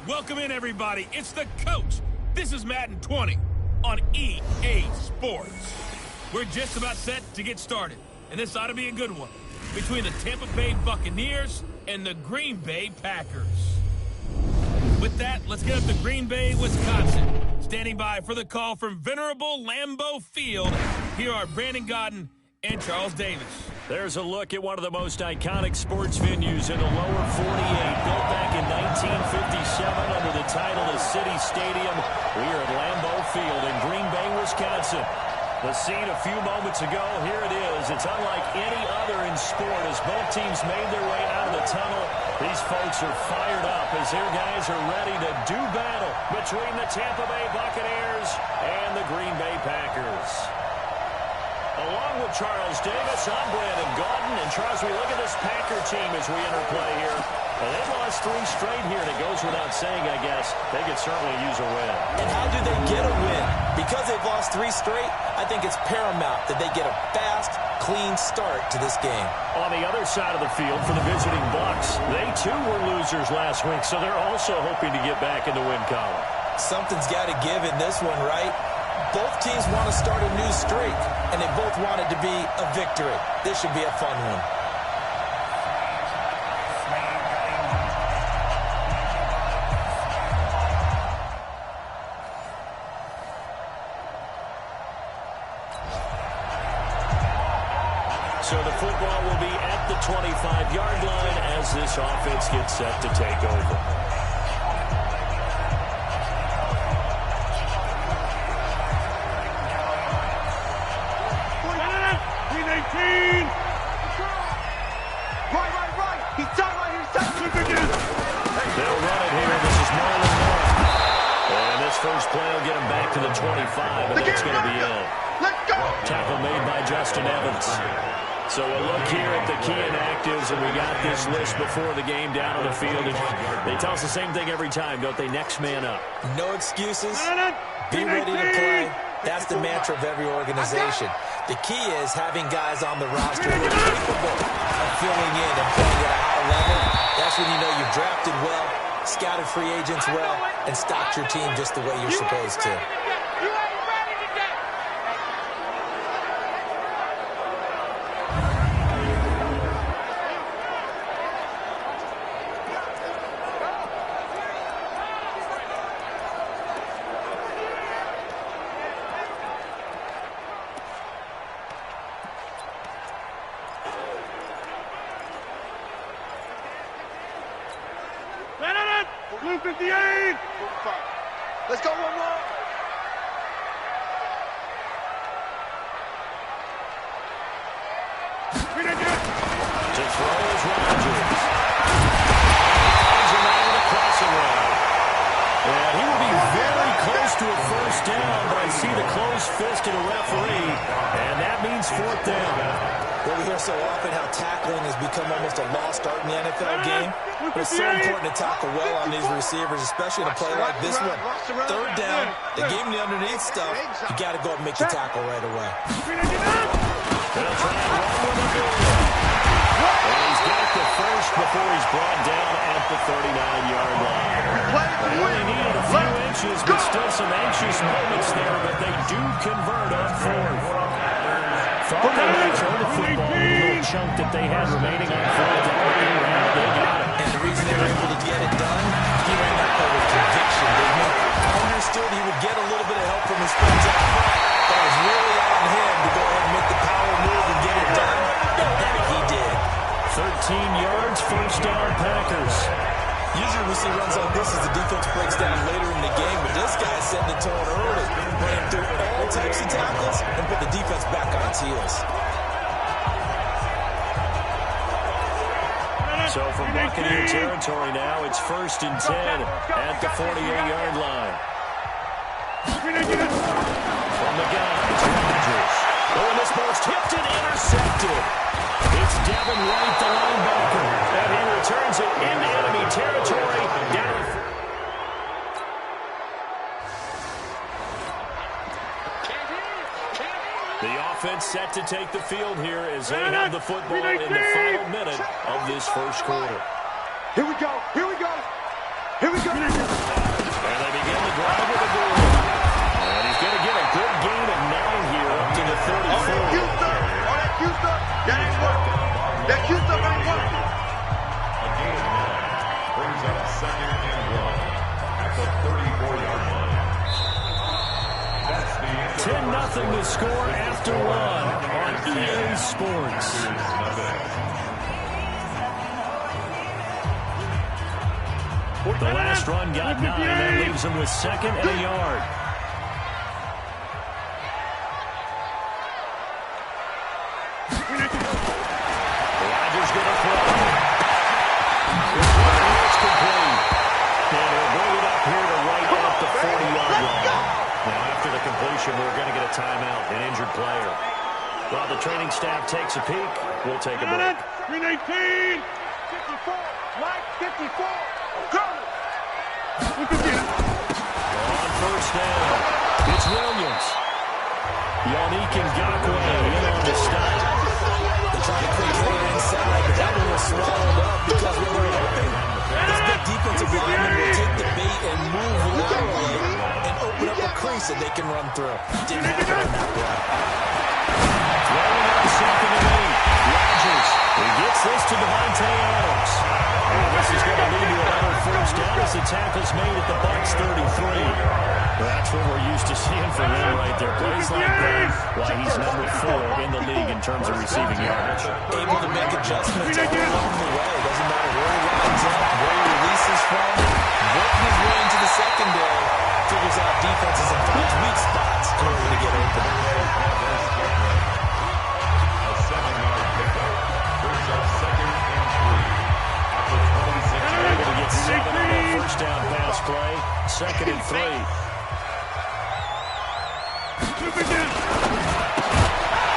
Welcome in, everybody. It's the coach. This is Madden 20 on EA Sports. We're just about set to get started, and this ought to be a good one between the Tampa Bay Buccaneers and the Green Bay Packers. With that, let's get up to Green Bay, Wisconsin. Standing by for the call from venerable Lambeau Field, here are Brandon Godden and Charles Davis. There's a look at one of the most iconic sports venues in the lower 48, built back in 1957 under the title of City Stadium. We are at Lambeau Field in Green Bay, Wisconsin. The scene a few moments ago, here it is. It's unlike any other in sport as both teams made their way out of the tunnel. These folks are fired up as their guys are ready to do battle between the Tampa Bay Buccaneers and the Green Bay Packers. Along with Charles Davis, I'm Brandon Godden. And Charles, we look at this Packer team as we enter play here. And they've lost 3 straight here, and it goes without saying, I guess, they could certainly use a win. And how do they get a win? Because they've lost 3 straight, I think it's paramount that they get a fast, clean start to this game. On the other side of the field for the visiting Bucs, they too were losers last week, so they're also hoping to get back in the win column. Something's got to give in this one, right? Both teams want to start a new streak, and they both want it to be a victory. This should be a fun one. So the football will be at the 25-yard line as this offense gets set to take over. First play will get him back to the 25, and that's going to be in. Tackle made by Justin Evans. So a look here at the key inactives, and we got this list before the game down on the field. And they tell us the same thing every time, don't they? Next man up. No excuses. Be ready to play. That's the mantra of every organization. The key is having guys on the roster who are capable of filling in and playing at a high level. That's when you know you've drafted well, scouted free agents well, and stocked your team just the way you're supposed to. Blue 58! Let's go one more! To throw is Rodgers. Finds him out of the crossing route. And he will be very close to a first down, but I see the closed fist of the referee, and that means 4th down. Well, we hear so often how tackling has become almost a lost art in the NFL game. But it's so important to tackle well on these receivers, especially in a play like this one. 3rd down, they gave him the underneath stuff. You got to go and make the tackle right away. They'll try and run with the ball. And he's got the first before he's brought down at the 39-yard line. They only needed a few inches, but still some anxious moments there, but they do convert on 4th. Thought they might throw the football with a little chunk that they had remaining on 4th down. They got it. And the reason they were able to get it done, he ran that play with conviction, didn't he? Understood he would get a little bit of help from his friends out front, but it was really on him to go ahead and make the power move and get it done, and that he did. 13 yards, first down, Packers. Usually we see runs like this as the defense breaks down later in the game, but this guy's setting the tone early, playing through all types of tackles and put the defense back on its heels. So from Buccaneer territory now, it's 1st and 10 at the 48-yard line. From the guys, Rodgers. Oh, and this ball's tipped and intercepted. It's Devin White, the linebacker, and he returns it into enemy territory. Down. The offense set to take the field here as they have the football in the final minute of this first quarter. Here we go. Here we go. Here we go. And they begin the drive with a goal. And he's going to get a good gain of 9 here up to the 34. All that Q stuff, that ain't working. That Q stuff ain't working. A gain of 9 brings up 2nd and 1 at the 34-yard line. 10-0 to score after 1 on EA Sports. The last run got 9. That leaves him with 2nd and a yard. Rodgers going to throw. It's complete. And he'll bring it up here to right off the 40-yard line. Now, after the completion, we're going to get a timeout, an injured player. While the training staff takes a peek, we'll take a break. 319. 54. Mike, 54. On first down, it's Williams. Yannick Ngakoue in on the stop. They're trying to quick hit inside, but that one was swallowed up because we were open. This big defensive lineman will take the bait and move laterally and open up a crease that they can run through. Didn't happen on that play. Throwing out 2nd and 8. Rodgers, he gets this to Devontae Adams. And this is going to lead to another first down as the tackle's made at the Bucs 33. That's what we're used to seeing from him right there. Plays like that, why he's number 4 in the league in terms of receiving yardage. Able to make adjustments all along the way. Doesn't matter where he lines up, where he releases from, working his way into the secondary. Figures out defenses and finds weak spots in order to get open. A 7-yard pickup brings up 2nd and 3 at the 26-yard Able to get 7 on that first down pass play. 2nd and 3.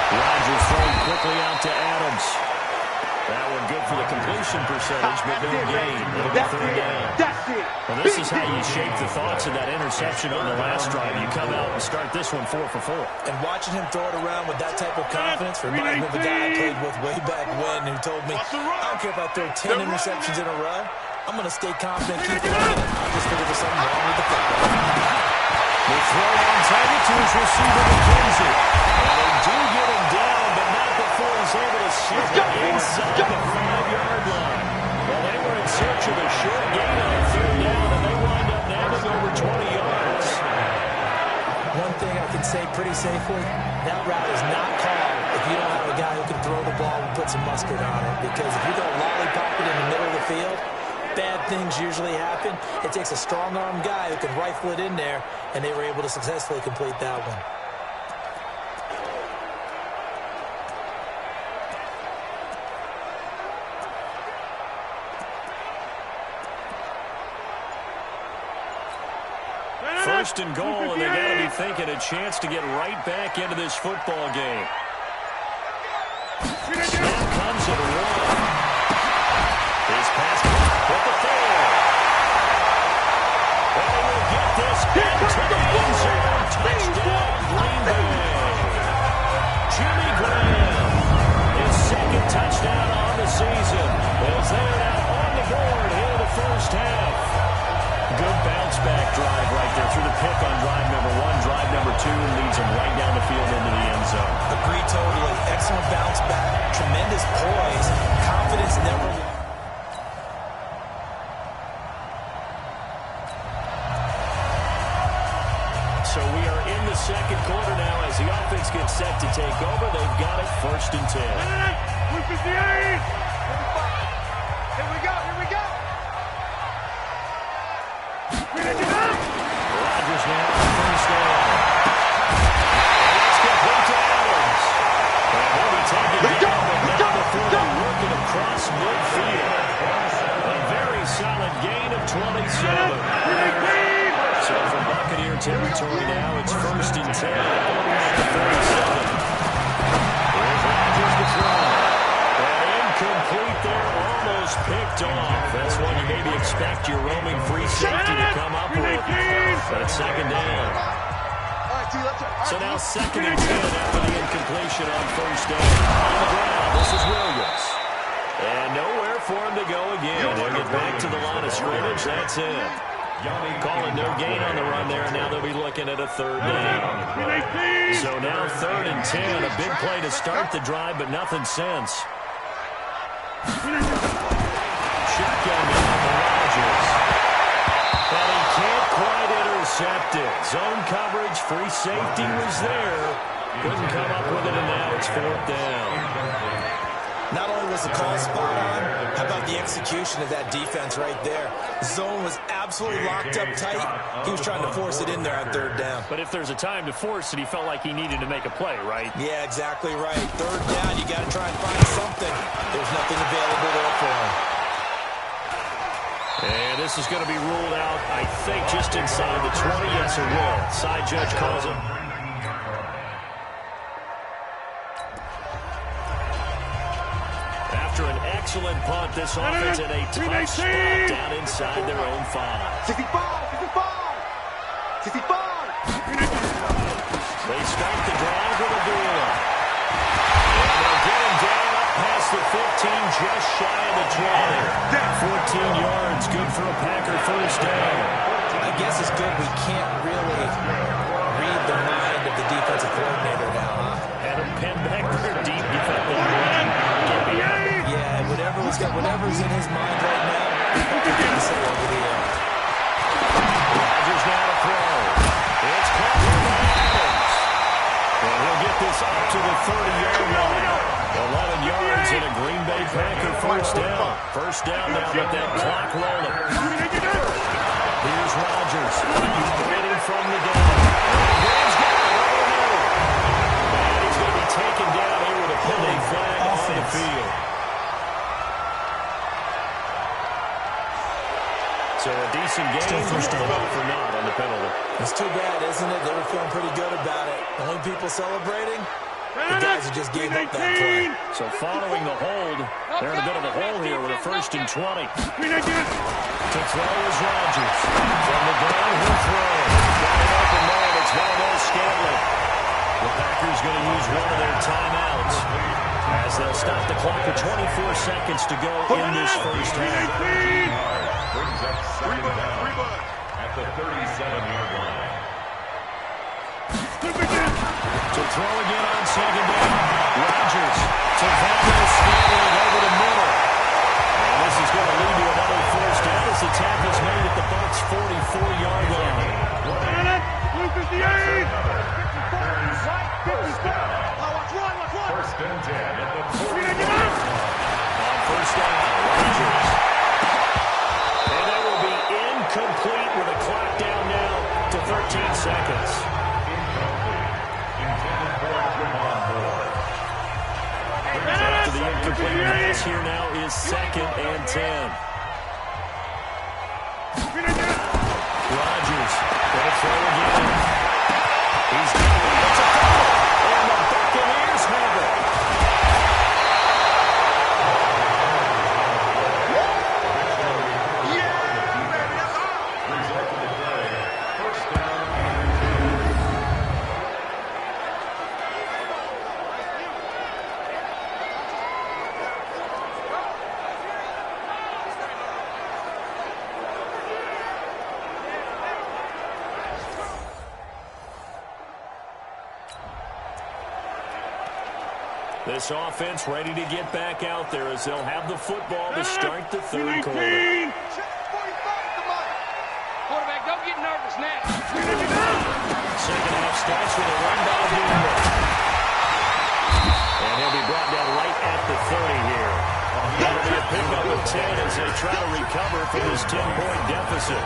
Rodgers throwing quickly out to Adams. That one good for the completion percentage, but no gain. It'll be 3rd down. Well, this is how you shape the thoughts of that interception on the last drive. You come out and start this one 4 for 4. And watching him throw it around with that type of confidence reminds me of a guy I played with way back when who told me, I don't care if I throw 10 interceptions in a row. I'm going to stay confident, keep it in. I just figured there's something wrong with the football. The throw on target to his receiver, McKenzie. And they do get him down, but not before he's able to slip it inside the 5-yard line. Well, they were in search of a short gain on 3rd down, and they wind up nabbing over 20 yards. One thing I can say pretty safely, that route is not called if you don't have a guy who can throw the ball and put some mustard on it. Because if you go lollipop it in the middle of the field, bad things usually happen. It takes a strong-arm guy who can rifle it in there, and they were able to successfully complete that one. First and goal, and they got to be thinking a chance to get right back into this football game. Snap comes at 1. His pass with the 4. And he will get this into the end zone. Touchdown, Green Bay. Jimmy Graham, his 2nd touchdown on the season. As they're now on the board here in the first half. Good bounce-back drive right there through the pick on drive number 1. Drive number 2 leads him right down the field into the end zone. Agree totally. Excellent bounce back. Tremendous poise. Confidence never... So we are in the 2nd quarter now as the offense gets set to take over. They've got it 1st and 10. Here we go. Rodgers now on first down. And it's complete to Adams. And he'll be taken down, but not before they work it across midfield. A very solid gain of 27. So from Buccaneer territory now, it's 1st and 10. At the 37. Here's Rodgers to throw. And incomplete there, almost picked off. That's one you maybe expect your roaming free safety to come up with. But it's 2nd down. So now 2nd and 10 after the incompletion on first down. On the ground, this is Williams. And nowhere for him to go again. They'll get back to the line of scrimmage. That's it. Calling no gain on the run there, and now they'll be looking at a third down. So now 3rd and 10. A big play to start the drive, but nothing since. Shotgun now for Rodgers. And he can't quite intercept it. Zone coverage, free safety was there. Couldn't come up with it, and now it's 4th down. Not only was the call spot on, how about the execution of that defense right there? Zone was absolutely locked up tight. He was trying to force it in there on 3rd down. But if there's a time to force it, he felt like he needed to make a play, right? Yeah, exactly right. 3rd down, you got to try and find something. There's nothing available there for him. And this is going to be ruled out, I think, just inside the 20. Yes, it will. Side judge calls it. After an excellent punt, this offense in a tough spot down inside their own 5. 65! 65! 65! They start the drive with a duel. And they'll get him down up past the 15, just shy of the 20. 14 yards, good for a Packer first down. I guess it's good we can't really read the mind of the defensive coordinator now, huh? Had him pinned back there deep defensive line. Yeah, whatever's in his mind right now, he's probably going to say over the air. Rodgers now to throw. It's caught by Adams. And he'll get this up to the 30-yard line. 11 yards and a Green Bay Packer first down. First down now with that clock rolling. Here's Rodgers. He's waiting from the down. And he's going to be taken down here with a penalty flag on the field. So a decent game, but for not on the penalty. It's too bad, isn't it? They were feeling pretty good about it. The only people celebrating, the guys who just gave up that play. So following the hold, they're in a bit of a hole here with a 1st and 20. To throw is Rodgers. From the ground, he'll throw. Got an open man. It's Valdez-Scantling. The Packers going to use one of their timeouts as they'll stop the clock with 24 seconds to go in this first half. Brings up 2nd down at the 37-yard line. To throw again on 2nd down. Rodgers to Valdez-Scantling over the middle. And this is going to lead to another first down. This attack is made at the Bucs' 44-yard line. 1st and 10 at the 40. On first down, Rodgers. And that will be incomplete with a clock down now to 13 seconds. Incomplete. Intended for Javon Moore. After the incomplete pass here now is 2nd and 10. Rodgers going to throw again. He's got it. It's a throw. And the Buccaneers have it. Result of the play. 1st down and 2. This offense ready to get back out there as they'll have the football to start the 3rd quarter. Quarterback, don't get nervous now. Second half starts with a run by Greenberg. And he'll be brought down right at the 30 here. That'll be a pickup of 10 as they try to recover from this 10-point deficit.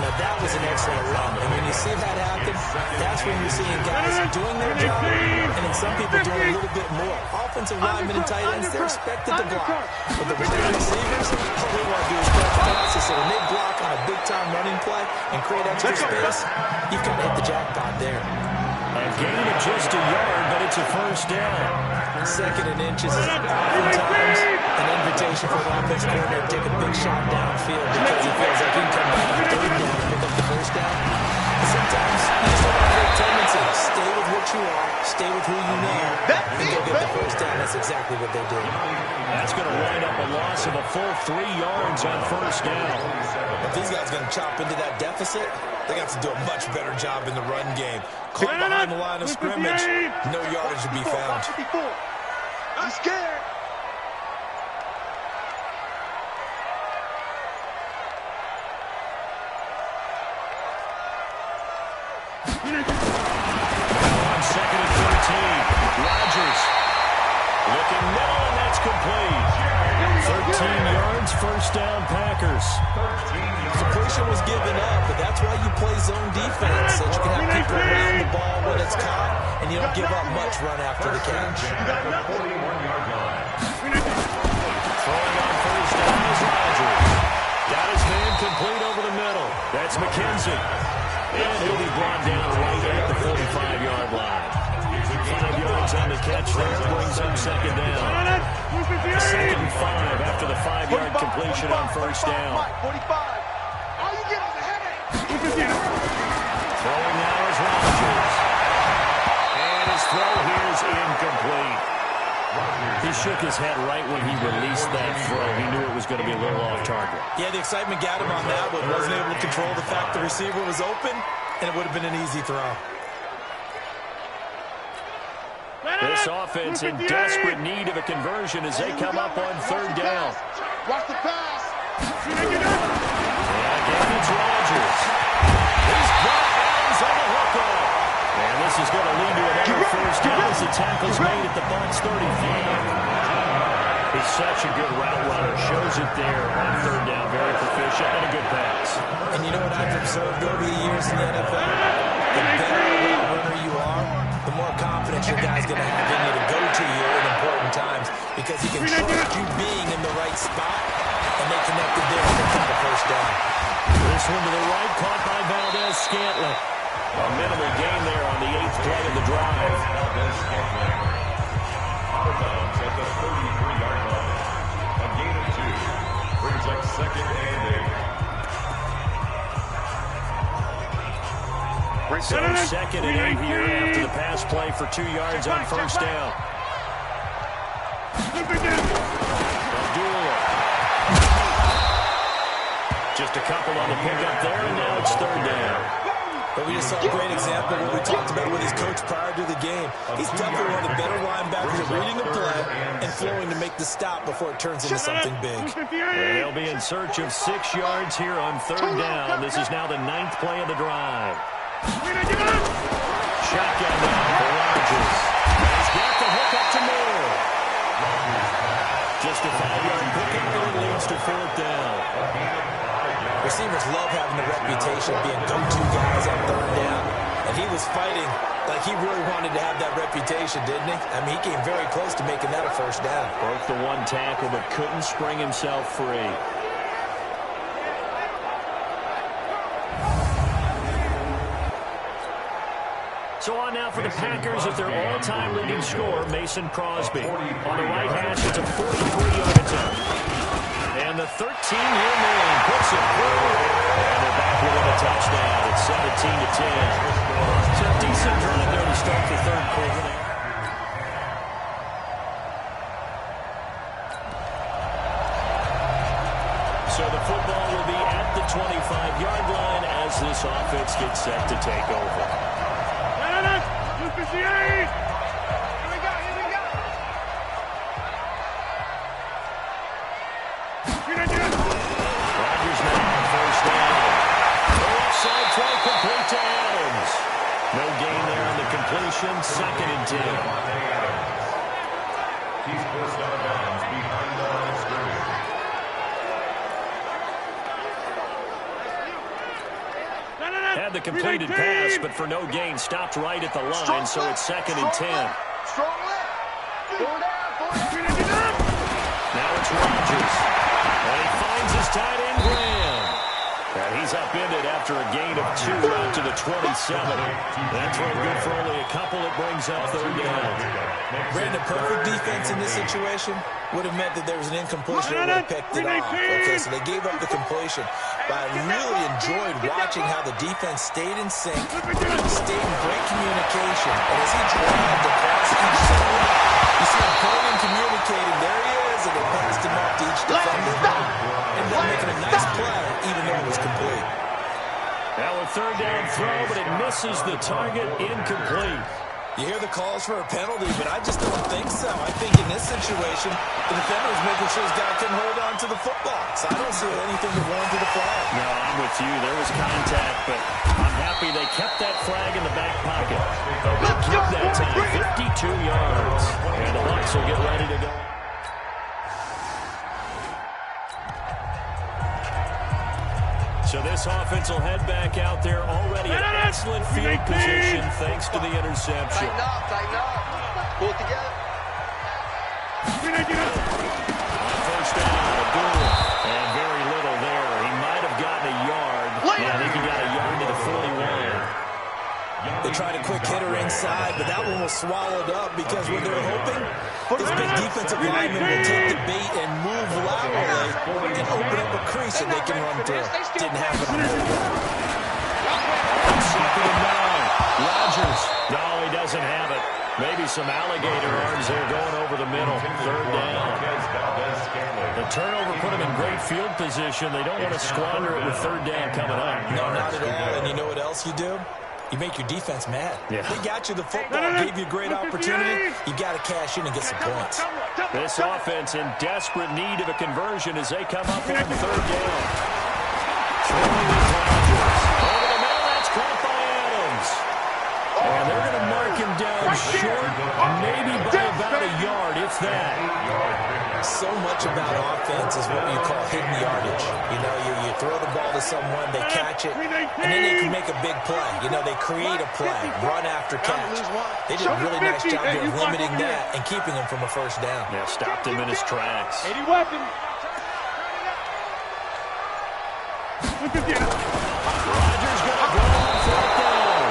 Now, that was an excellent run. And when you see that happen, that's when you're seeing guys doing their job and then some people doing a little bit more. Offensive linemen and tight ends, they're expected to block. But the wide receivers, all they want to do is catch passes. So when they block on a big-time running play and create extra space, you've got to hit the jackpot there. A gain of just a yard, but it's a first down. 2nd and inches is oftentimes an invitation for an offensive coordinator to take a big shot downfield because he feels like he can come back on 3rd down and pick up the first down. And sometimes you just don't have a tendency. Stay with what you are, stay with who you know, and go get the first down. That's exactly what they did. That's going to wind up a loss of a full 3 yards on first down. If these guys are going to chop into that deficit, they got to do a much better job in the run game. Caught behind the line of scrimmage, no yardage to be found. I'm scared. On second and 13, Rodgers looking middle, and that's complete. 13 yards, first down, Packers. Completion was given up, but that's why you play zone defense, so you can have people around the ball when it's caught, and you don't give up much run after the catch. 41-yard line. Throwing on first down is Rodgers. Got his man complete over the middle. That's McKenzie. And he'll be brought down right at the 45-yard line. 5 yards on the catch there, brings him second down. Second and 5 after the 5-yard completion on first down. 45. All you get is a headache. Throwing now is Rodgers. And his throw here is incomplete. He shook his head right when he released that throw. He knew it was going to be a little off target. Yeah, the excitement got him on that one. Wasn't able to control the fact the receiver was open, and it would have been an easy throw. This offense in desperate need of a conversion as they come up on third down. Watch the pass. And again, it's Rodgers. He's got Adams on the hookup. And this is going to lead to another first down as the tackle's made at the Bucs 35. He's such a good route runner. Shows it there on third down. Very proficient and a good pass. And you know what I've observed over the years in the NFL? The better route runner you are, the more confidence your guy's going to have in you to go to you in important times, because he can trust you being in the right spot, and they connected there and they got a first down. This one to the right, caught by Valdez-Scantling. A minimal gain there on the 8th play of the drive. Out of bounds at the 33-yard line. A gain of 2. Brings up second and 8. So second and 8 here after the pass play for 2 yards on first down. Abdullah. Just a couple on the pickup there, and now it's third down. But we just saw a great example of what we talked about with his coach prior to the game. He's definitely one of the better linebackers at reading the play and flowing to make the stop before it turns into something big. They'll be in search of 6 yards here on third down. This is now the 9th play of the drive. Shotgun now for Rodgers. He's got the hook up to Moore. Just a 5-yard pickup, and it leads to fourth down. Receivers love having the reputation of being go-to guys on third down, and he was fighting like he really wanted to have that reputation, didn't he? I mean, he came very close to making that a first down. Broke the one tackle, but couldn't spring himself free. So on now for the Packers at their all-time leading scorer, Mason Crosby. On the right hash, it's a 43-yard attempt. And the 13-year man puts it through. And they're back within a touchdown. It's 17-10. So a decent drive there to start the third quarter. So the football will be at the 25-yard line as this offense gets set to take over. Rodgers now on first down. The left side throw complete to Adams. No gain there on the completion. Second and 10. He's forced out of bounds behind the line of scrimmage. Had the completed pass, but for no gain, stopped right at the line, so it's second and 10. Strong left. 4 down. Now it's Rodgers. And he finds his tight end, Graham. And he's upended after a gain of 2 out to the 27. That throw good for only a couple of it brings up third down. Brandon, perfect defense in this situation would have meant that there was an incompletion and would have picked it off. Okay, so they gave up the completion. But I really enjoyed watching how the defense stayed in sync, stayed in great communication. And as he dragged across each zone, you see him pulling and communicating. There he is, and they passed him off to each defender. Ended up making a nice play, even though it was complete. Now a third down throw, but it misses the target, incomplete. You hear the calls for a penalty, but I just don't think so. I think in this situation, the defender was making sure his guy couldn't hold on to the football. So I don't see anything to warrant the flag. No, I'm with you. There was contact, but I'm happy they kept that flag in the back pocket. A big kick that time, 52 yards. And the Bucs will get ready to go. So this offense will head back out there already in excellent field position thanks to the interception. Tighten up. Pull it together. First down, Abdul, and very little there. He might have gotten a yard. Yeah, I think he got a yard to the 41. They tried a quick hitter inside, but that one was swallowed up because what they're hoping, this big defensive lineman will take the bait and move laterally and open up a crease that they can run through. Didn't happen on that one. Second and 9. Rodgers. No, he doesn't have it. Maybe some alligator arms there going over the middle. Third down. The turnover put him in great field position. They don't want to squander it with third down coming up. No, not at all. And you know what else you do? You make your defense mad. Yeah. They got you the football, gave you a great opportunity. You got to cash in and get some points. This offense in desperate need of a conversion as they come up on third down. Throwing with Rodgers. Over the middle, that's caught by Adams. And they're going to mark him down short, maybe by about a yard, if that. So much about offense is what you call hidden yardage. You know, you throw the ball to someone, they catch it, and then they can make a big play. You know, they create a play, run after catch. They did a really nice job here of limiting that and keeping him from a first down. Yeah, stopped him in his tracks. 80 weapon. Rodgers going to go on fourth down.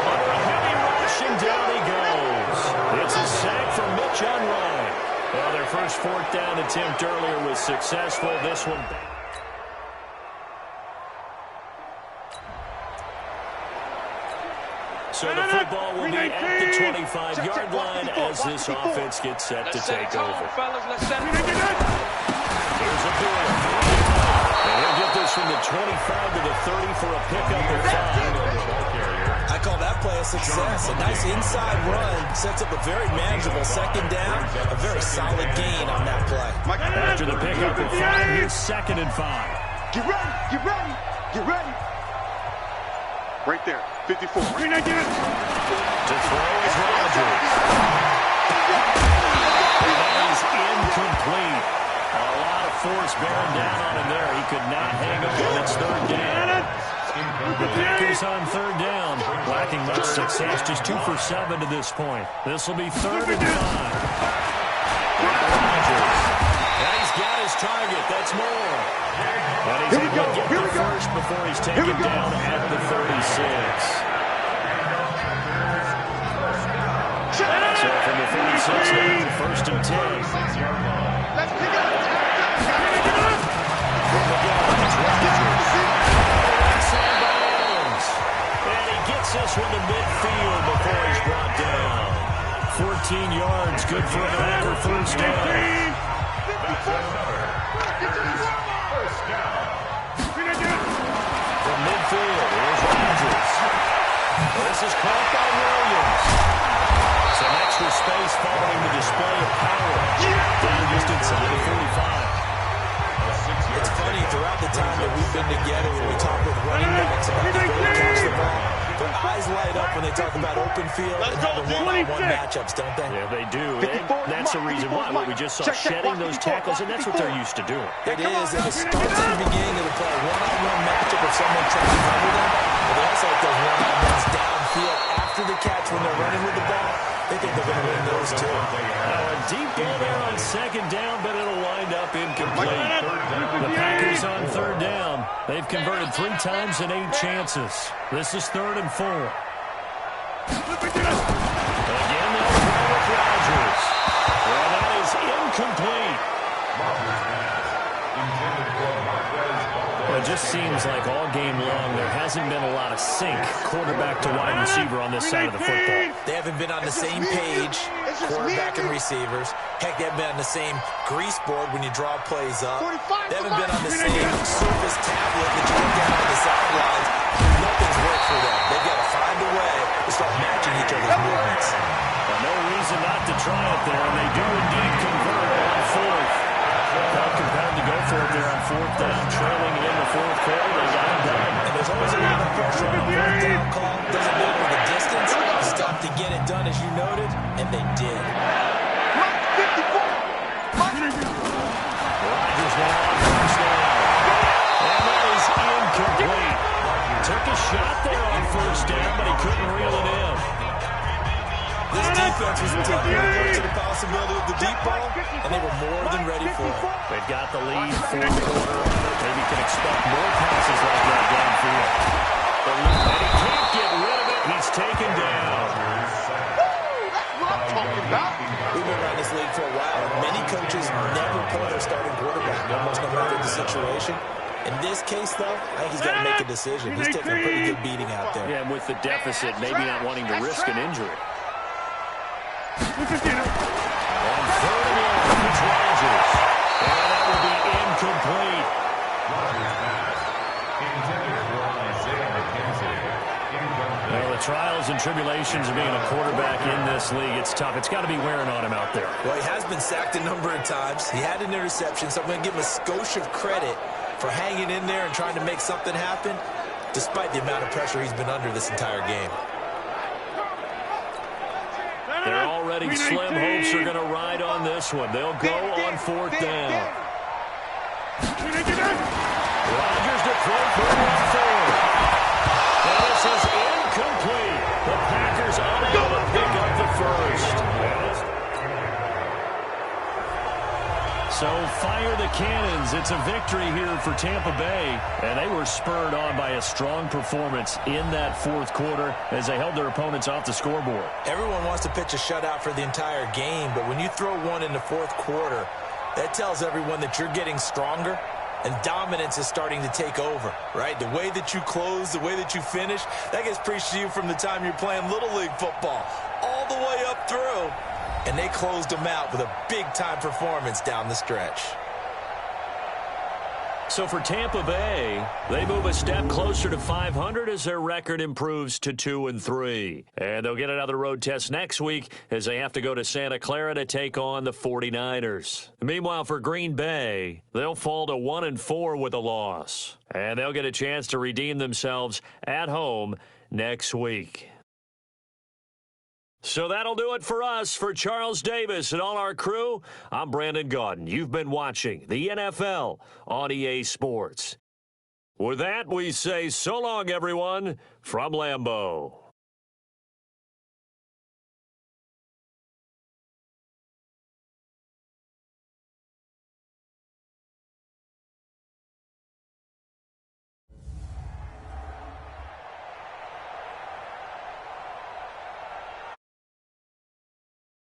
Under a heavy rush, and down he goes. It's a sack from Mitch Unrein. Well, their first fourth down attempt earlier was successful. This one back. So the football will be at the 25-yard line as this offense gets set to take over. Here's a ball. And he'll get this from the 25 to the 30 for a pickup of 5. I call that play a success. A nice inside run sets up a very manageable second down. A very solid gain on that play. After the pickup of 5, here's second and 5. Get ready. Get ready. Get ready. Right there. 54. To throw is Rodgers. That is incomplete. A lot of force bearing down on him there. He could not hang on. It's third down. The Packers on third down, lacking much success, just 2 for 7 to this point. This will be third and 5. Rodgers. And he's got his target. That's more. And he's able to get the first before he's taken down at the 36. So from the 36 down to first and 10. Let's pick it up. From the gun, it's Rodgers. Inside by Adams. And he gets this one to midfield before he's brought down. 14 yards, good for a Packer first down. From midfield, here's Rodgers. This is caught by Williams. Some extra space following the display of power. Down just inside the 45. It's funny, throughout the time that we've been together, when we talk with running backs about the ability to catch the ball, their eyes light up when they talk about open field and having one-on-one matchups, don't they? Yeah, they do. And that's the reason why. We just saw shedding those tackles, and that's what they're used to doing. It is, and it starts in the beginning of the play. One-on-one matchup if someone tries to cover them, but they also like those one-on-ones downfield after the catch when they're running with the ball. They think they're going to win those too. Now a deep ball there on second down, but it'll wind up incomplete. The Packers on third down. They've converted 3 times in 8 chances. This is 3rd and 4. Again, they'll throw with Rodgers. And that is incomplete. It just seems like all game long there hasn't been a lot of sync quarterback to wide receiver on this side of the football. They haven't been on the same page, quarterback and receivers. Heck, they haven't been on the same grease board when you draw plays up. They haven't been on the same surface tablet that you look at on the sidelines. Nothing's worked for them. They've got to find a way to start matching each other's movements. Well, no reason not to try it there, and they do indeed convert on fourth. Felt compelled to go for it there on fourth down, trailing in the fourth quarter. They got it done. And there's always a lot of pressure on a fourth down call. Doesn't matter the distance. Stuff to get it done, as you noted, and they did. Rodgers now on first down. And that is incomplete. Took a shot there on first down, but he couldn't reel it in. This defense was taking advantage of the possibility of the deep ball, and they were more than ready for it. They've got the lead, fourth quarter. Maybe can expect more passes like that downfield. And he can't get rid of it. He's taken down. We've been around this league for a while, and many coaches never pull their starting quarterback, almost no matter the situation. In this case, though, I think he's got to make a decision. He's taking a pretty good beating out there. Yeah, and with the deficit, maybe not wanting to risk an injury. On third and long, it's Rodgers. And that will be incomplete. Well, the trials and tribulations of being a quarterback in this league, it's tough. It's got to be wearing on him out there. Well, he has been sacked a number of times. He had an interception, so I'm going to give him a skosh of credit for hanging in there and trying to make something happen, despite the amount of pressure he's been under this entire game. Their already slim hopes are going to ride on this one. They'll go on fourth down. Rodgers to throw for fourth. And this is incomplete. The Packers unable to pick up the first. So fire the cannons. It's a victory here for Tampa Bay. And they were spurred on by a strong performance in that fourth quarter as they held their opponents off the scoreboard. Everyone wants to pitch a shutout for the entire game, but when you throw one in the fourth quarter, that tells everyone that you're getting stronger and dominance is starting to take over, right? The way that you close, the way that you finish, that gets preached to you from the time you're playing Little League football all the way up through. And they closed them out with a big-time performance down the stretch. So for Tampa Bay, they move a step closer to 500 as their record improves to 2-3. And they'll get another road test next week as they have to go to Santa Clara to take on the 49ers. Meanwhile, for Green Bay, they'll fall to 1-4 with a loss. And they'll get a chance to redeem themselves at home next week. So that'll do it for us. For Charles Davis and all our crew, I'm Brandon Gaudin. You've been watching the NFL on EA Sports. With that, we say so long, everyone, from Lambeau.